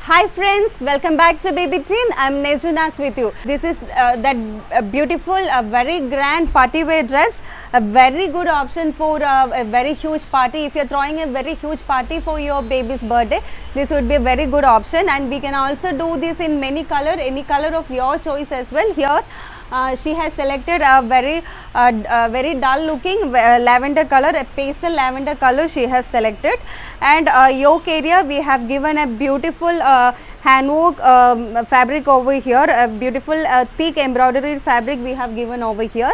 Hi friends, welcome back to Baby Teen. I'm Nejunas with you. This is that beautiful, very grand party wear dress. A very good option for a very huge party. If you're throwing a very huge party for your baby's birthday, this would be a very good option. And we can also do this in many color, any color of your choice as well. Here she has selected a very dull looking lavender color, a pastel lavender color she has selected. And yoke area we have given a beautiful handwork fabric over here, a beautiful thick embroidery fabric we have given over here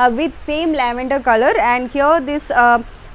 with same lavender color. And here this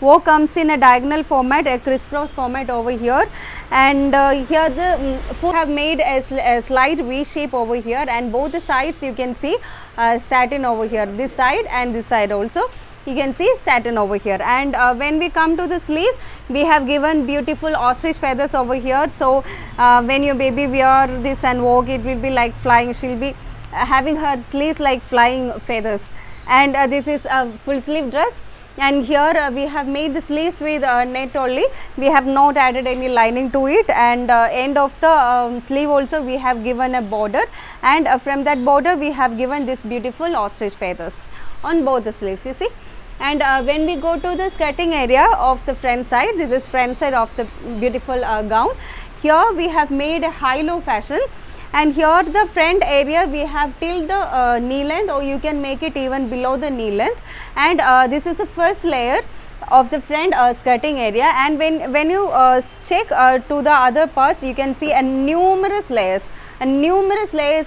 work comes in a diagonal format, a crisscross format over here. And here the foot have made a slight V shape over here, and both the sides you can see satin over here, this side and this side also you can see satin over here. And when we come to the sleeve, we have given beautiful ostrich feathers over here. So when your baby wear this and walk, it will be like flying. She'll be having her sleeves like flying feathers. And this is a full sleeve dress. And here we have made the sleeves with net only. We have not added any lining to it. And end of the sleeve also we have given a border, and from that border we have given this beautiful ostrich feathers on both the sleeves, you see. And when we go to the skirting area of the front side, this is front side of the beautiful gown. Here we have made a high-low fashion, and here the front area we have till the knee length, or you can make it even below the knee length. And this is the first layer of the front skirting area. And when you check to the other parts, you can see a numerous layers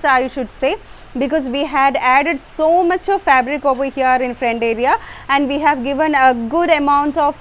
I should say, because we had added so much of fabric over here in front area, and we have given a good amount of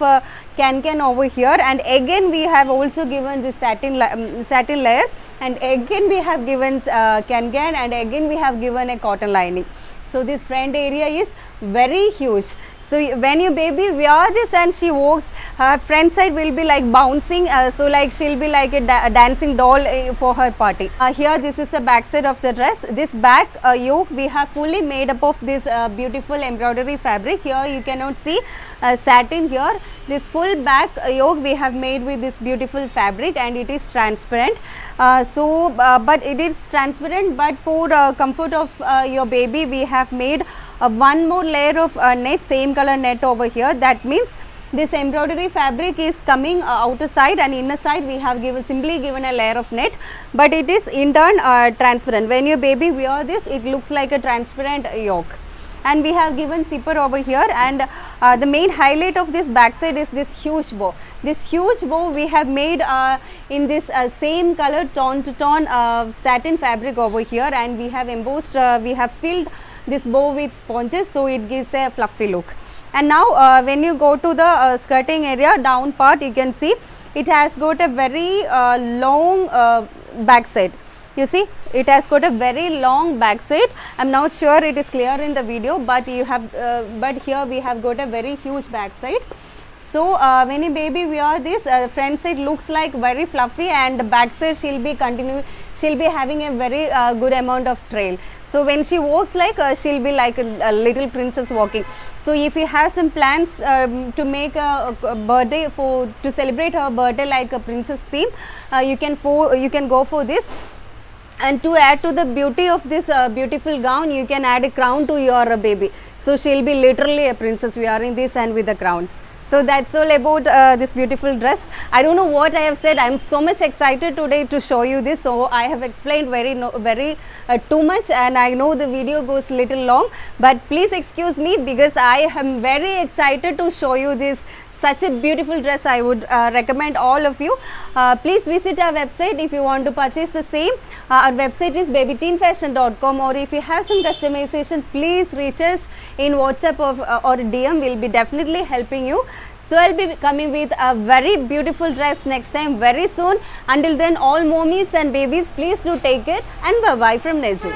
can over here. And again we have also given this satin layer, and again we have given can, and again we have given a cotton lining. So this front area is very huge. So when your baby wear this and she walks, her front side will be like bouncing, so like she'll be like a dancing doll for her party. Here this is the back side of the dress. This back yoke we have fully made up of this beautiful embroidery fabric. Here you cannot see satin here. This full back yoke we have made with this beautiful fabric, and it is transparent. But it is transparent, but for comfort of your baby we have made one more layer of net, same color net over here. That means this embroidery fabric is coming outer side, and inner side we have simply given a layer of net, but it is in turn transparent. When your baby wear this, it looks like a transparent yoke. And we have given zipper over here, and the main highlight of this backside is this huge bow. This huge bow we have made in this same color tone to tone satin fabric over here, and we have embossed, we have filled this bow with sponges, so it gives a fluffy look. And now when you go to the skirting area down part, you can see it has got a very long back side. You see, it has got a very long back side. I'm not sure it is clear in the video, but you have but here we have got a very huge back side. So when a baby wear this, front side looks like very fluffy, and the back side she'll be having a very good amount of trail. So when she walks, like she'll be like a little princess walking. So if you have some plans to make a birthday to celebrate her birthday like a princess theme, you can go for this. And to add to the beauty of this beautiful gown, you can add a crown to your baby. So she'll be literally a princess wearing this and with a crown. So that's all about this beautiful dress. I don't know what I have said. I'm so much excited today to show you this. So I have explained very too much, and I know the video goes little long, but please excuse me because I am very excited to show you this. Such a beautiful dress. I would recommend all of you. Please visit our website if you want to purchase the same. Our website is babyteenfashion.com, or if you have some customization, please reach us in WhatsApp or DM. We'll be definitely helping you. So I'll be coming with a very beautiful dress next time very soon. Until then, all mommies and babies, please do take it, and bye bye from Neju.